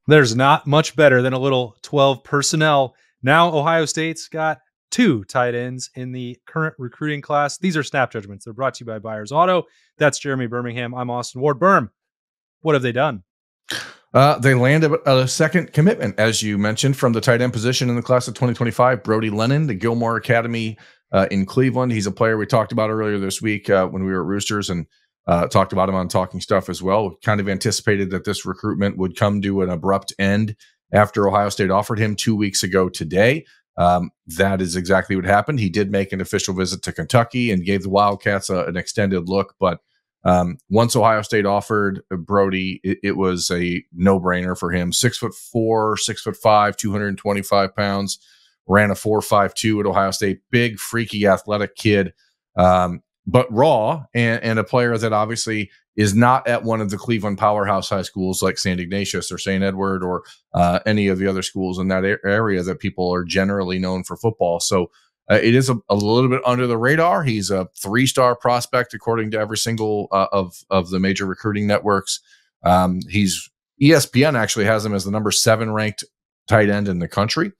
There's not much better than a little 12 personnel. Now Ohio State's got 2 tight ends in the current recruiting class. These are snap judgments. They're brought to you by Buyers Auto. That's Jeremy Birmingham. I'm Austin Ward. Berm, what have they done? They landed a second commitment, as you mentioned, from the tight end position in the class of 2025, Brody Lennon, the Gilmore Academy in Cleveland. He's a player we talked about earlier this week when we were at Roosters, and talked about him on Talking Stuff as well. We kind of anticipated that this recruitment would come to an abrupt end after Ohio State offered him 2 weeks ago today. That is exactly what happened. He did make an official visit to Kentucky and gave the Wildcats an extended look, but once Ohio State offered Brody, it was a no-brainer for him. 6'4", 6'5", 225 pounds, ran a 4.52 at Ohio State. Big, freaky, athletic kid, but raw, and a player that obviously is not at one of the Cleveland powerhouse high schools like St. Ignatius or St. Edward or any of the other schools in that area that people are generally known for football. So it is a little bit under the radar. He's a 3-star prospect, according to every single of the major recruiting networks. ESPN actually has him as the number 7 ranked tight end in the country.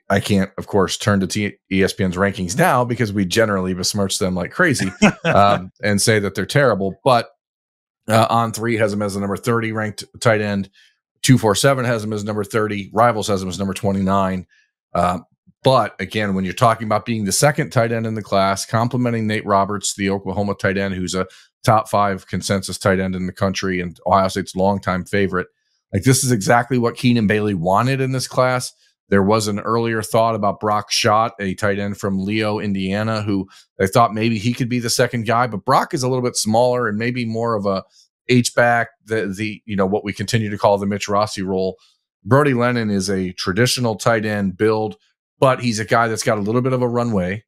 I can't, of course, turn to ESPN's rankings now because we generally besmirch them like crazy and say that they're terrible. But On3 has him as the number 30 ranked tight end. 247 has him as number 30. Rivals has him as number 29. But again, when you're talking about being the second tight end in the class, complimenting Nate Roberts, the Oklahoma tight end, who's a top 5 consensus tight end in the country and Ohio State's longtime favorite, like this is exactly what Keenan Bailey wanted in this class. There was an earlier thought about Brock Schott, a tight end from Leo, Indiana, who they thought maybe he could be the second guy, but Brock is a little bit smaller and maybe more of a H-back, the what we continue to call the Mitch Rossi role. Brody Lennon is a traditional tight end build, but he's a guy that's got a little bit of a runway,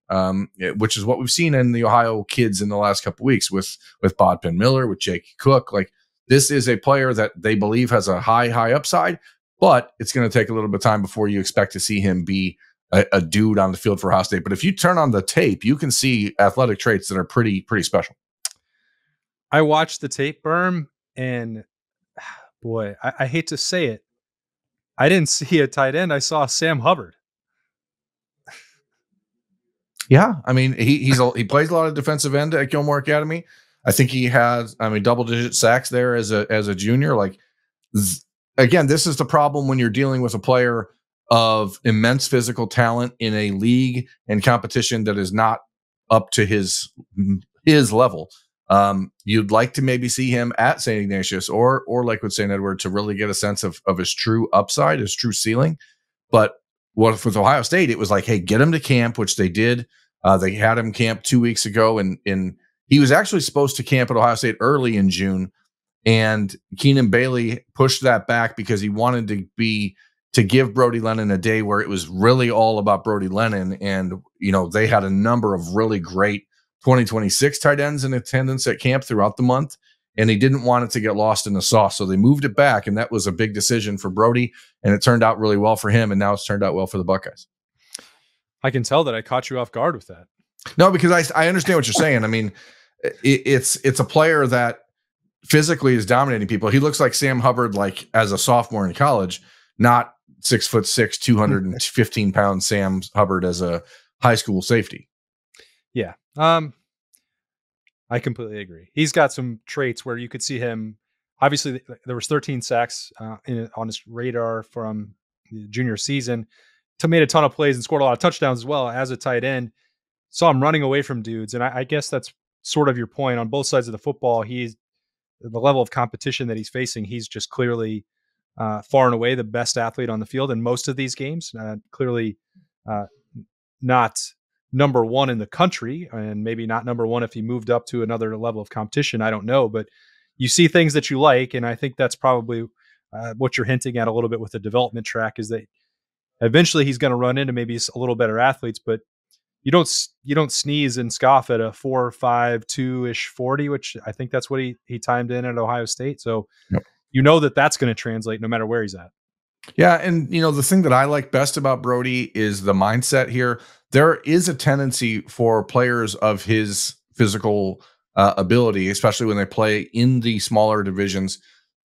which is what we've seen in the Ohio kids in the last couple of weeks with Bodpin Miller, with Jake Cook. Like this is a player that they believe has a high upside, but it's going to take a little bit of time before you expect to see him be a dude on the field for Ohio State. But if you turn on the tape, you can see athletic traits that are pretty special. I watched the tape, Berm, and boy, I hate to say it, I didn't see a tight end. I saw Sam Hubbard. Yeah, I mean, he plays a lot of defensive end at Gilmore Academy. I think he has, double-digit sacks there as a junior. Like, again, this is the problem when you're dealing with a player of immense physical talent in a league and competition that is not up to his level. You'd like to maybe see him at St. Ignatius or like with St. Edward to really get a sense of his true upside, his true ceiling. But with Ohio State, it was like, hey, get him to camp, which they did. They had him camp 2 weeks ago, and he was actually supposed to camp at Ohio State early in June. And Keenan Bailey pushed that back because he wanted to give Brody Lennon a day where it was really all about Brody Lennon. And, they had a number of really great 2026 tight ends in attendance at camp throughout the month. And he didn't want it to get lost in the sauce. So they moved it back. And that was a big decision for Brody. And it turned out really well for him. And now it's turned out well for the Buckeyes. I can tell that I caught you off guard with that. No, because I understand what you're saying. I mean, it's a player that physically is dominating people. He looks like Sam Hubbard, like as a sophomore in college, not 6'6", 215 pound Sam Hubbard as a high school safety. Yeah. I completely agree. He's got some traits where you could see him. Obviously, there was 13 sacks on his radar from the junior season. Made a ton of plays and scored a lot of touchdowns as well as a tight end. Saw him running away from dudes, and I guess that's sort of your point on both sides of the football. He's the level of competition that he's facing. He's just clearly far and away the best athlete on the field in most of these games. Clearly not number 1 in the country, and maybe not number 1 if he moved up to another level of competition. I don't know, but you see things that you like, and I think that's probably what you're hinting at a little bit with the development track, is that eventually he's going to run into maybe a little better athletes, but you don't sneeze and scoff at a 4.52-ish 40, which I think that's what he timed in at Ohio State. So yep. That's going to translate no matter where he's at. Yeah. And the thing that I like best about Brody is the mindset here. There is a tendency for players of his physical ability, especially when they play in the smaller divisions,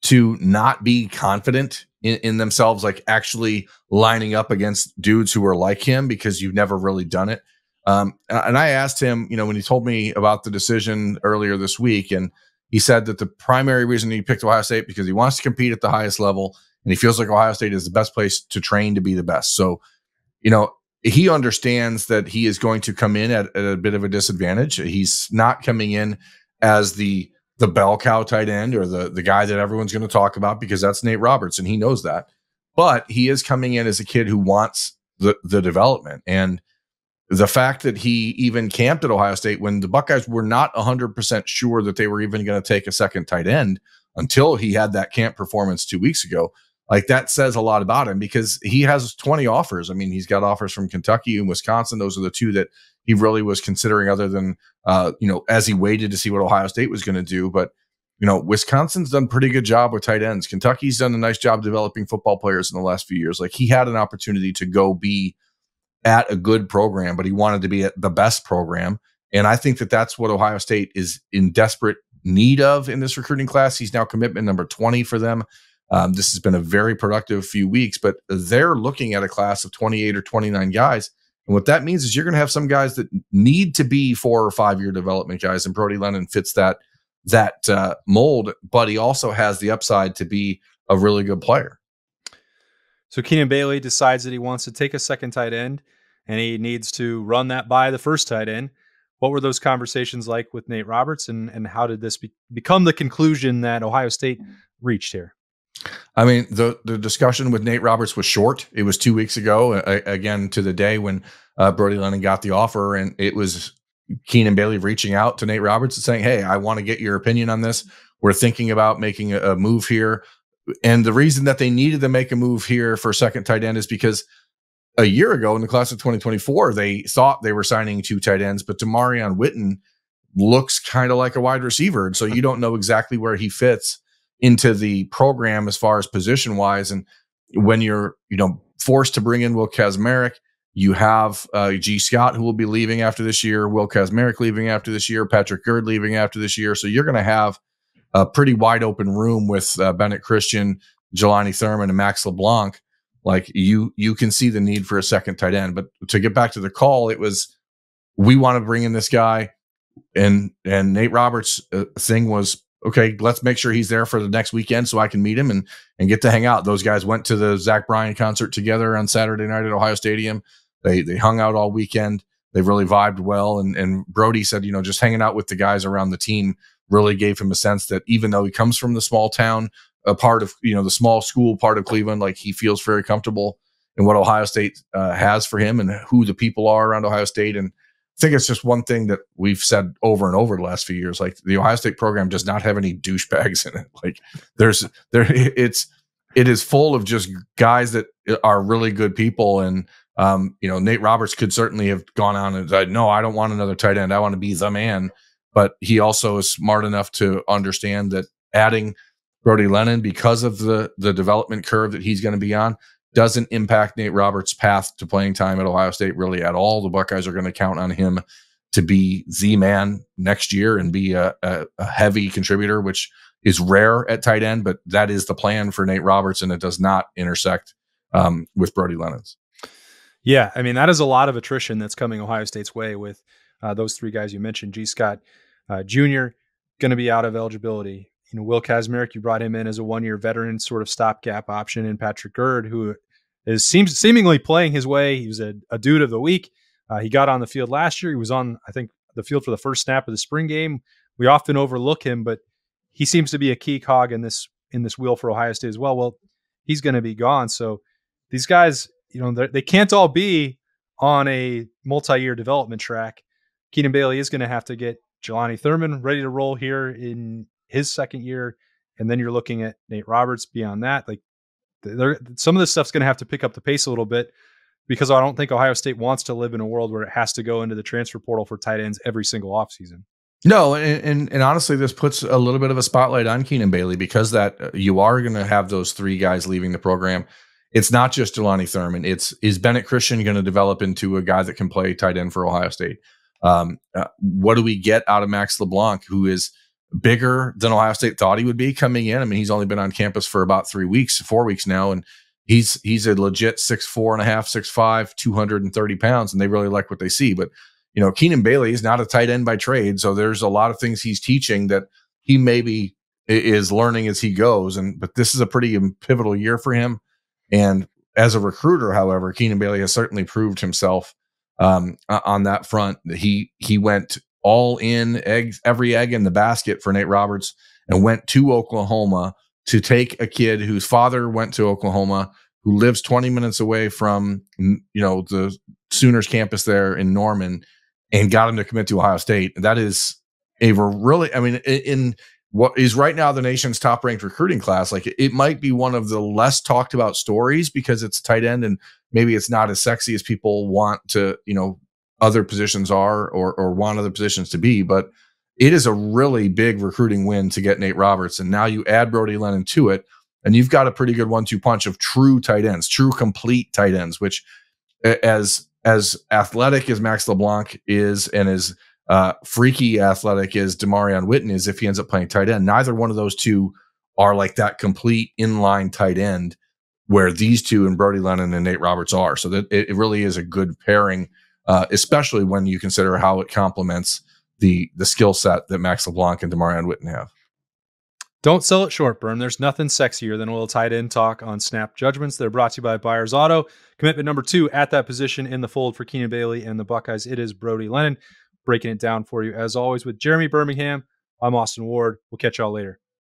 to not be confident in themselves, like actually lining up against dudes who are like him, because you've never really done it. And I asked him, when he told me about the decision earlier this week, and he said that the primary reason he picked Ohio State because he wants to compete at the highest level, and he feels like Ohio State is the best place to train to be the best. So, he understands that he is going to come in at a bit of a disadvantage. He's not coming in as the bell cow tight end or the guy that everyone's going to talk about, because that's Nate Roberts, and he knows that. But he is coming in as a kid who wants the development. And the fact that he even camped at Ohio State when the Buckeyes were not 100% sure that they were even going to take a second tight end until he had that camp performance 2 weeks ago, like that says a lot about him, because he has 20 offers. I mean, he's got offers from Kentucky and Wisconsin. Those are the two that he really was considering, other than, as he waited to see what Ohio State was going to do. But, Wisconsin's done a pretty good job with tight ends. Kentucky's done a nice job developing football players in the last few years. Like, he had an opportunity to go be at a good program, but he wanted to be at the best program. And I think that that's what Ohio State is in desperate need of in this recruiting class. He's now commitment number 20 for them. This has been a very productive few weeks, but they're looking at a class of 28 or 29 guys. And what that means is you're going to have some guys that need to be 4 or 5 year development guys. And Brody Lennon fits that mold, but he also has the upside to be a really good player. So Keenan Bailey decides that he wants to take a second tight end, and he needs to run that by the first tight end. What were those conversations like with Nate Roberts, and how did this become the conclusion that Ohio State reached here? I mean, the discussion with Nate Roberts was short. It was 2 weeks ago, again, to the day when Brody Lennon got the offer, and it was Keenan Bailey reaching out to Nate Roberts and saying, hey, I want to get your opinion on this. We're thinking about making a move here. And the reason that they needed to make a move here for a second tight end is because a year ago in the class of 2024, they thought they were signing 2 tight ends, but Demarion Witten looks kind of like a wide receiver. And so you don't know exactly where he fits into the program as far as position wise. And when you're, forced to bring in Will Kazmarek, you have G. Scott, who will be leaving after this year, Will Kazmarek leaving after this year, Patrick Gerd leaving after this year. So you're going to have a pretty wide open room with Bennett Christian, Jelani Thurman, and Max LeBlanc. Like you can see the need for a second tight end. But to get back to the call, it was, we want to bring in this guy, and Nate Roberts' thing was, okay, let's make sure he's there for the next weekend so I can meet him and get to hang out. Those guys went to the Zach Bryan concert together on Saturday night at Ohio Stadium. They hung out all weekend. They really vibed well. And Brody said, just hanging out with the guys around the team really gave him a sense that even though he comes from the small town, a part of, the small school part of Cleveland, like he feels very comfortable in what Ohio State has for him and who the people are around Ohio State. And I think it's just one thing that we've said over and over the last few years. Like, the Ohio State program does not have any douchebags in it. Like it is full of just guys that are really good people. And, Nate Roberts could certainly have gone on and said, no, I don't want another tight end. I want to be the man. But he also is smart enough to understand that adding Brody Lennon, because of the development curve that he's going to be on, doesn't impact Nate Roberts' path to playing time at Ohio State really at all. The Buckeyes are going to count on him to be the man next year and be a heavy contributor, which is rare at tight end, but that is the plan for Nate Roberts, and it does not intersect with Brody Lennon's. Yeah, I mean, that is a lot of attrition that's coming Ohio State's way with those 3 guys you mentioned. G. Scott Jr. going to be out of eligibility. Will Kazmarek, you brought him in as a 1-year veteran sort of stopgap option, and Patrick Gerd, who seems seemingly playing his way. He was a dude of the week. He got on the field last year. He was on, I think, the field for the first snap of the spring game. We often overlook him, but he seems to be a key cog in this wheel for Ohio State as well. Well, he's going to be gone. So these guys, they can't all be on a multi-year development track. Keenan Bailey is going to have to get Jelani Thurman ready to roll here in his second year. And then you're looking at Nate Roberts beyond that. Like, some of this stuff's going to have to pick up the pace a little bit, because I don't think Ohio State wants to live in a world where it has to go into the transfer portal for tight ends every single offseason. No, and honestly, this puts a little bit of a spotlight on Keenan Bailey, because that you are going to have those 3 guys leaving the program. It's not just Jelani Thurman. Is Bennett Christian going to develop into a guy that can play tight end for Ohio State? What do we get out of Max LeBlanc, who is bigger than Ohio State thought he would be coming in. I mean, he's only been on campus for about 4 weeks now, and he's a legit 6'4.5", 6'5", 230 pounds, and they really like what they see. But Keenan Bailey is not a tight end by trade, so there's a lot of things he's teaching that he maybe is learning as he goes. But this is a pretty pivotal year for him. And as a recruiter, however, Keenan Bailey has certainly proved himself on that front. He went all in, every egg in the basket for Nate Roberts, and went to Oklahoma to take a kid whose father went to Oklahoma, who lives 20 minutes away from the Sooners campus there in Norman, and got him to commit to Ohio State. That is in what is right now the nation's top ranked recruiting class. Like, it might be one of the less talked about stories because it's tight end and maybe it's not as sexy as people want to, other positions are or want other positions to be, but it is a really big recruiting win to get Nate Roberts. And now you add Brody Lennon to it, and you've got a pretty good 1-2 punch of true tight ends, true complete tight ends, which as athletic as Max LeBlanc is, and as freaky athletic as Demarion Witten is, if he ends up playing tight end, neither one of those two are like that complete inline tight end where these two and Brody Lennon and Nate Roberts are. So that it really is a good pairing, especially when you consider how it complements the skill set that Max LeBlanc and Demarion Witten have. Don't sell it short, Berm. There's nothing sexier than a little tight end talk on Snap Judgments. They're brought to you by Buyers Auto. Commitment number 2 at that position in the fold for Keenan Bailey and the Buckeyes. It is Brody Lennon. Breaking it down for you, as always, with Jeremy Birmingham. I'm Austin Ward. We'll catch y'all later.